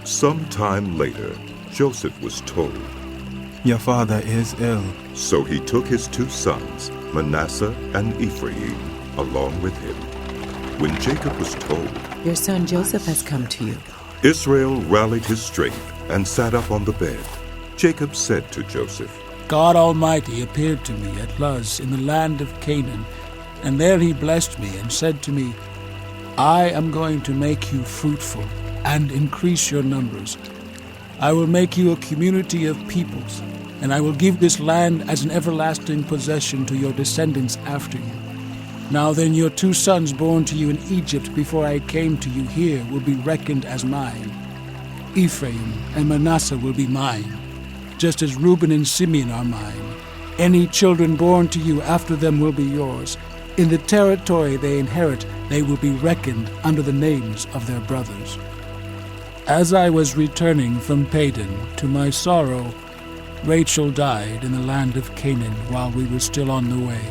Some time later, Joseph was told, "Your father is ill." So he took his 2 sons, Manasseh and Ephraim, along with him. When Jacob was told, "Your son Joseph has come to you," Israel rallied his strength and sat up on the bed. Jacob said to Joseph, God Almighty appeared to me at Luz in the land of Canaan, and there he blessed me and said to me, I am going to make you fruitful and increase your numbers. I will make you a community of peoples, and I will give this land as an everlasting possession to your descendants after you. Now then, your 2 sons born to you in Egypt before I came to you here will be reckoned as mine. Ephraim and Manasseh will be mine, just as Reuben and Simeon are mine. Any children born to you after them will be yours. In the territory they inherit, they will be reckoned under the names of their brothers. As I was returning from Padan, to my sorrow, Rachel died in the land of Canaan while we were still on the way,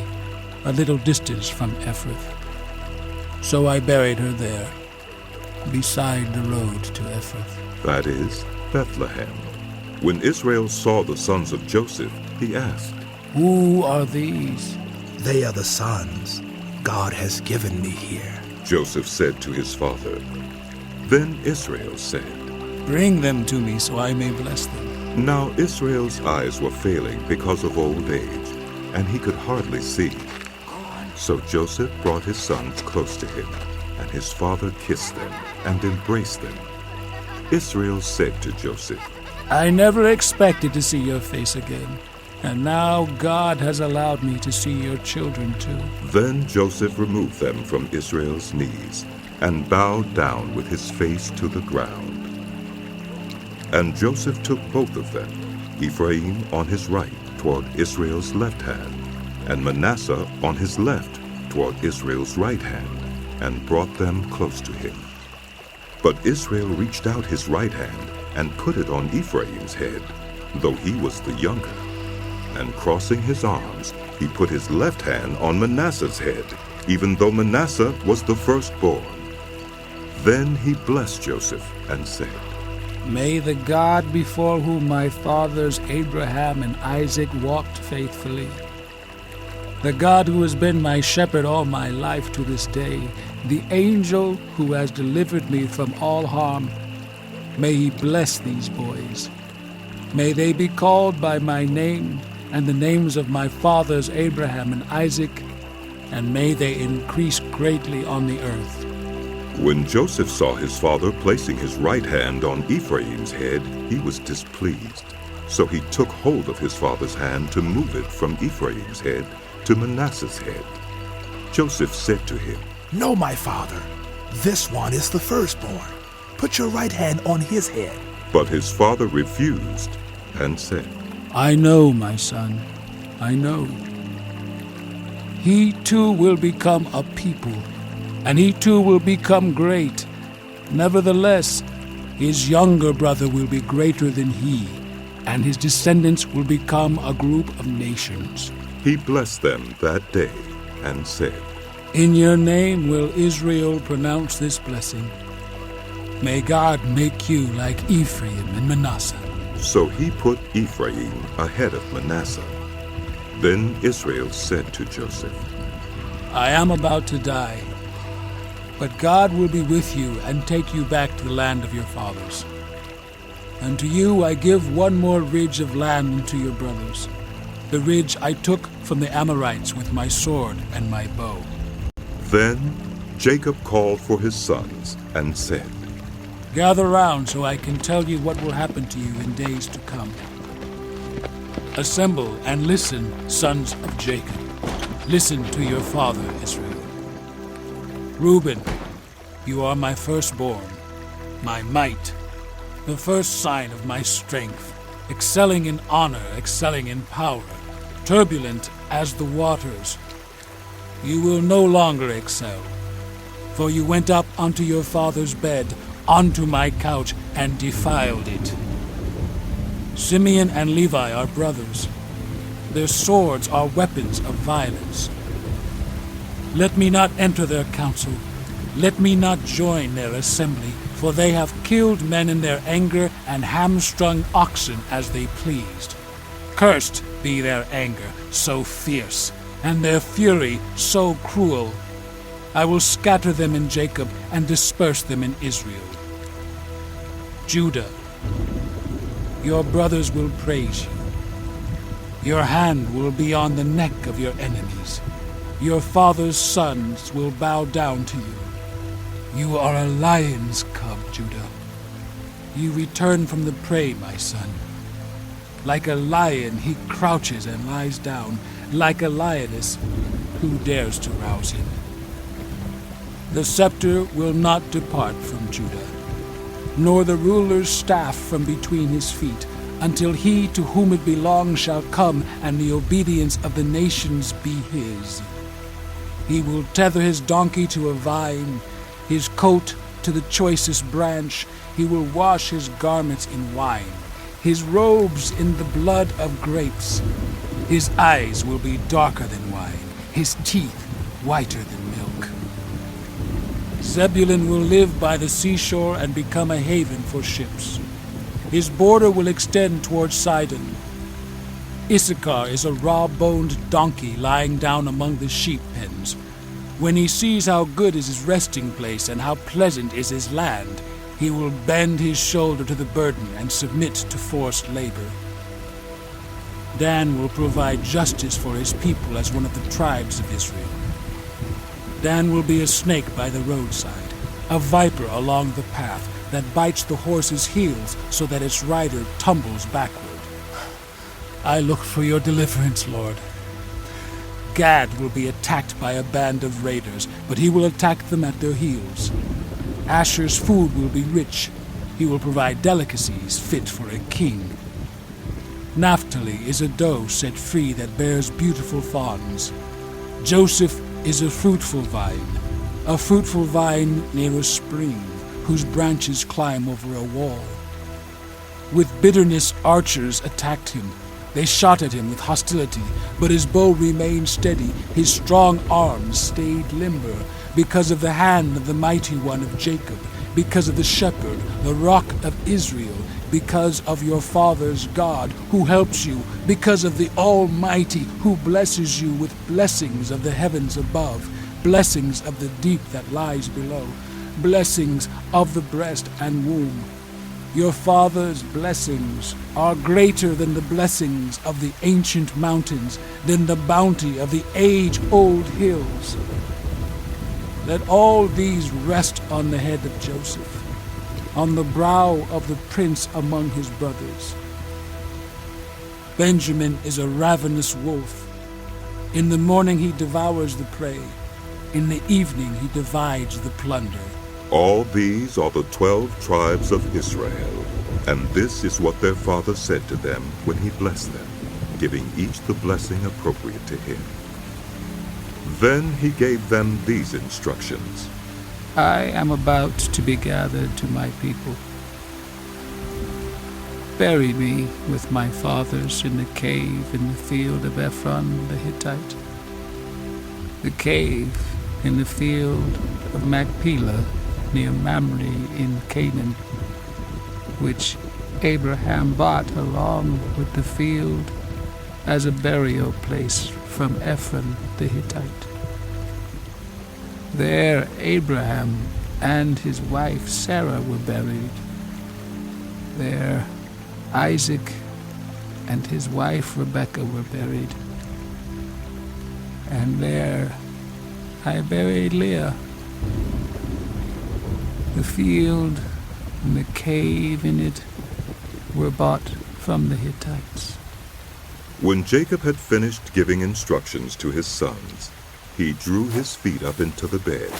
a little distance from Ephraim. So I buried her there, beside the road to Ephraim. That is, Bethlehem. When Israel saw the sons of Joseph, he asked, Who are these? They are the sons God has given me here. Joseph said to his father. Then Israel said, Bring them to me so I may bless them. Now Israel's eyes were failing because of old age, and he could hardly see. So Joseph brought his sons close to him, and his father kissed them and embraced them. Israel said to Joseph, I never expected to see your face again, and now God has allowed me to see your children too. Then Joseph removed them from Israel's knees and bowed down with his face to the ground. And Joseph took both of them, Ephraim on his right toward Israel's left hand, and Manasseh on his left toward Israel's right hand, and brought them close to him. But Israel reached out his right hand and put it on Ephraim's head, though he was the younger. And crossing his arms, he put his left hand on Manasseh's head, even though Manasseh was the firstborn. Then he blessed Joseph and said, May the God before whom my fathers Abraham and Isaac walked faithfully, the God who has been my shepherd all my life to this day, the angel who has delivered me from all harm, may he bless these boys. May they be called by my name and the names of my fathers Abraham and Isaac, and may they increase greatly on the earth. When Joseph saw his father placing his right hand on Ephraim's head, he was displeased. So he took hold of his father's hand to move it from Ephraim's head to Manasseh's head. Joseph said to him, No, my father, this one is the firstborn. Put your right hand on his head. But his father refused and said, I know, my son, I know. He too will become a people, and he too will become great. Nevertheless, his younger brother will be greater than he, and his descendants will become a group of nations. He blessed them that day and said, In your name will Israel pronounce this blessing. May God make you like Ephraim and Manasseh. So he put Ephraim ahead of Manasseh. Then Israel said to Joseph, I am about to die, but God will be with you and take you back to the land of your fathers. And to you I give one more ridge of land unto your brothers, the ridge I took from the Amorites with my sword and my bow. Then Jacob called for his sons and said, Gather round so I can tell you what will happen to you in days to come. Assemble and listen, sons of Jacob. Listen to your father, Israel. Reuben, you are my firstborn, my might, the first sign of my strength, excelling in honor, excelling in power, turbulent as the waters. You will no longer excel, for you went up unto your father's bed, onto my couch, and defiled it. Simeon and Levi are brothers. Their swords are weapons of violence. Let me not enter their council. Let me not join their assembly. for they have killed men in their anger and hamstrung oxen as they pleased. Cursed be their anger, so fierce, and their fury so cruel. I will scatter them in Jacob and disperse them in Israel. Judah, your brothers will praise you. Your hand will be on the neck of your enemies. Your father's sons will bow down to you. You are a lion's cub, Judah. You return from the prey, my son. Like a lion he crouches and lies down, like a lioness, who dares to rouse him? The scepter will not depart from Judah, nor the ruler's staff from between his feet, until he to whom it belongs shall come, and the obedience of the nations be his. He will tether his donkey to a vine, his coat to the choicest branch. He will wash his garments in wine, his robes in the blood of grapes. His eyes will be darker than wine, his teeth whiter than milk. Zebulun will live by the seashore and become a haven for ships. His border will extend towards Sidon. Issachar is a raw-boned donkey lying down among the sheep pens. When he sees how good is his resting place and how pleasant is his land, he will bend his shoulder to the burden and submit to forced labor. Dan will provide justice for his people as one of the tribes of Israel. Dan will be a snake by the roadside, a viper along the path that bites the horse's heels so that its rider tumbles backward. I look for your deliverance, Lord. Gad will be attacked by a band of raiders, but he will attack them at their heels. Asher's food will be rich. He will provide delicacies fit for a king. Naphtali is a doe set free that bears beautiful fawns. Joseph is a fruitful vine near a spring, whose branches climb over a wall. With bitterness archers attacked him. They shot at him with hostility, but his bow remained steady, his strong arms stayed limber, because of the hand of the mighty one of Jacob, because of the shepherd, the rock of Israel, because of your father's God, who helps you, because of the Almighty, who blesses you with blessings of the heavens above, blessings of the deep that lies below, blessings of the breast and womb. Your father's blessings are greater than the blessings of the ancient mountains, than the bounty of the age-old hills. Let all these rest on the head of Joseph, on the brow of the prince among his brothers. Benjamin is a ravenous wolf. In the morning he devours the prey. In the evening he divides the plunder. All these are the 12 tribes of Israel, and this is what their father said to them when he blessed them, giving each the blessing appropriate to him. Then he gave them these instructions. I am about to be gathered to my people. Bury me with my fathers in the cave in the field of Ephraim the Hittite, the cave in the field of Machpelah near Mamre in Canaan, which Abraham bought along with the field as a burial place from Ephraim the Hittite. There Abraham and his wife Sarah were buried. There Isaac and his wife Rebekah were buried. And there I buried Leah. The field and the cave in it were bought from the Hittites. When Jacob had finished giving instructions to his sons, he drew his feet up into the bed,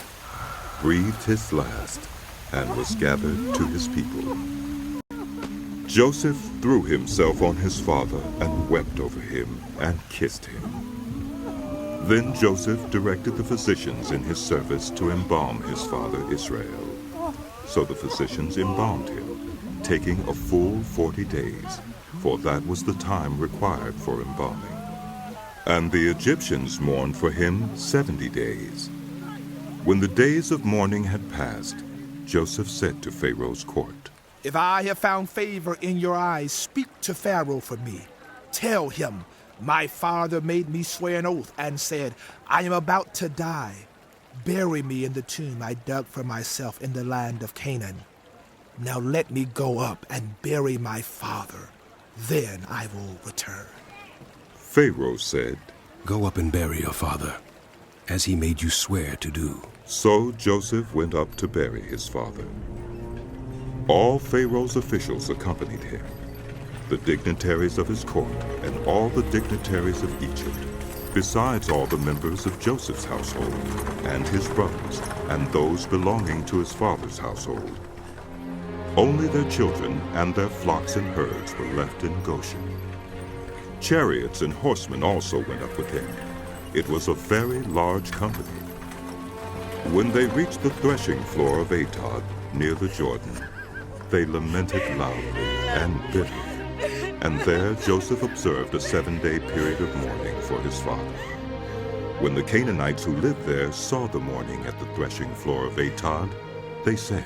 breathed his last, and was gathered to his people. Joseph threw himself on his father and wept over him and kissed him. Then Joseph directed the physicians in his service to embalm his father Israel. So the physicians embalmed him, taking a full 40 days, for that was the time required for embalming. And the Egyptians mourned for him 70 days. When the days of mourning had passed, Joseph said to Pharaoh's court, If I have found favor in your eyes, speak to Pharaoh for me. Tell him, my father made me swear an oath and said, I am about to die. Bury me in the tomb I dug for myself in the land of Canaan. Now let me go up and bury my father. Then I will return. Pharaoh said, Go up and bury your father, as he made you swear to do. So Joseph went up to bury his father. All Pharaoh's officials accompanied him, the dignitaries of his court and all the dignitaries of Egypt, besides all the members of Joseph's household and his brothers and those belonging to his father's household. Only their children and their flocks and herds were left in Goshen. Chariots and horsemen also went up with him. It was a very large company. When they reached the threshing floor of Atad, near the Jordan, they lamented loudly and bitterly. And there Joseph observed a 7-day period of mourning for his father. When the Canaanites who lived there saw the mourning at the threshing floor of Atad, they said,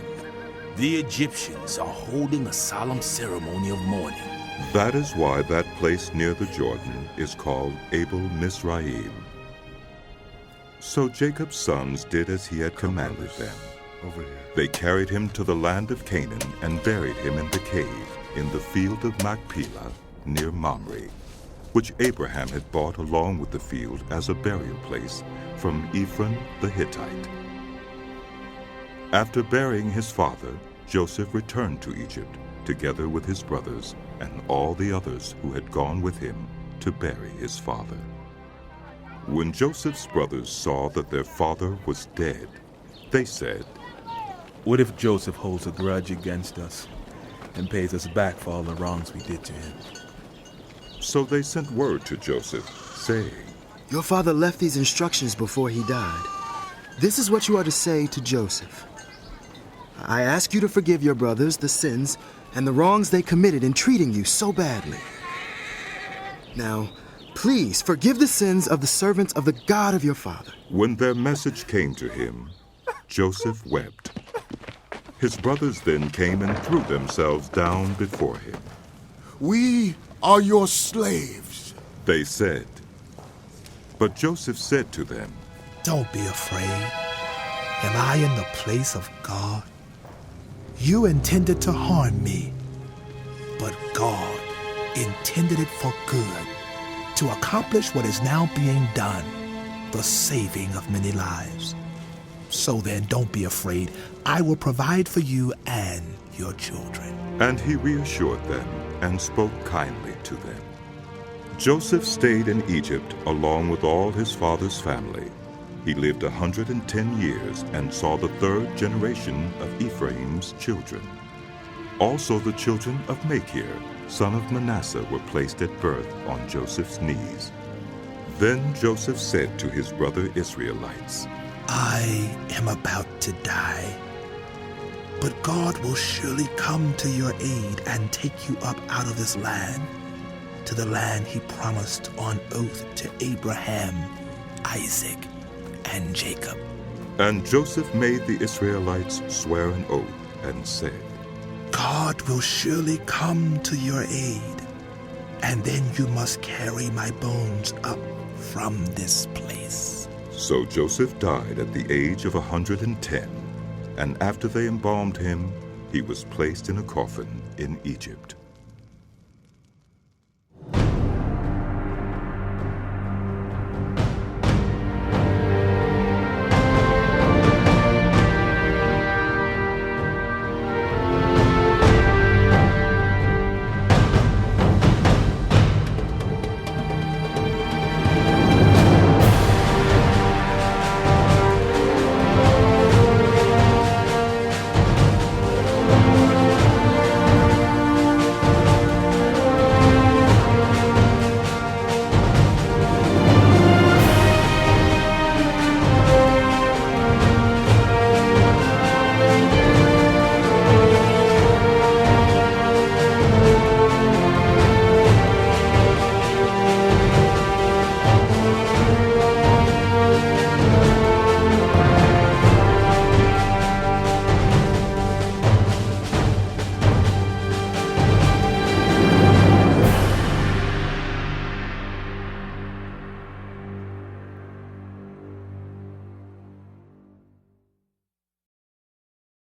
The Egyptians are holding a solemn ceremony of mourning. That is why that place near the Jordan is called Abel Mizraim. So Jacob's sons did as he had commanded them. They carried him to the land of Canaan and buried him in the cave in the field of Machpelah near Mamre, which Abraham had bought along with the field as a burial place from Ephraim the Hittite. After burying his father, Joseph returned to Egypt, together with his brothers and all the others who had gone with him to bury his father. When Joseph's brothers saw that their father was dead, they said, What if Joseph holds a grudge against us and pays us back for all the wrongs we did to him? So they sent word to Joseph, saying, Your father left these instructions before he died. This is what you are to say to Joseph. I ask you to forgive your brothers the sins and the wrongs they committed in treating you so badly. Now, please forgive the sins of the servants of the God of your father. When their message came to him, Joseph wept. His brothers then came and threw themselves down before him. We are your slaves, They said. But Joseph said to them, Don't be afraid. Am I in the place of God? You intended to harm me, but God intended it for good, to accomplish what is now being done, the saving of many lives. So then, don't be afraid. I will provide for you and your children. And he reassured them and spoke kindly to them. Joseph stayed in Egypt along with all his father's family. He lived 110 years and saw the 3rd generation of Ephraim's children. Also the children of Machir, son of Manasseh, were placed at birth on Joseph's knees. Then Joseph said to his brother Israelites, I am about to die, but God will surely come to your aid and take you up out of this land, to the land he promised on oath to Abraham, Isaac, and Jacob. And Joseph made the Israelites swear an oath and said, God will surely come to your aid, and then you must carry my bones up from this place. So Joseph died at the age of 110, and after they embalmed him, he was placed in a coffin in Egypt.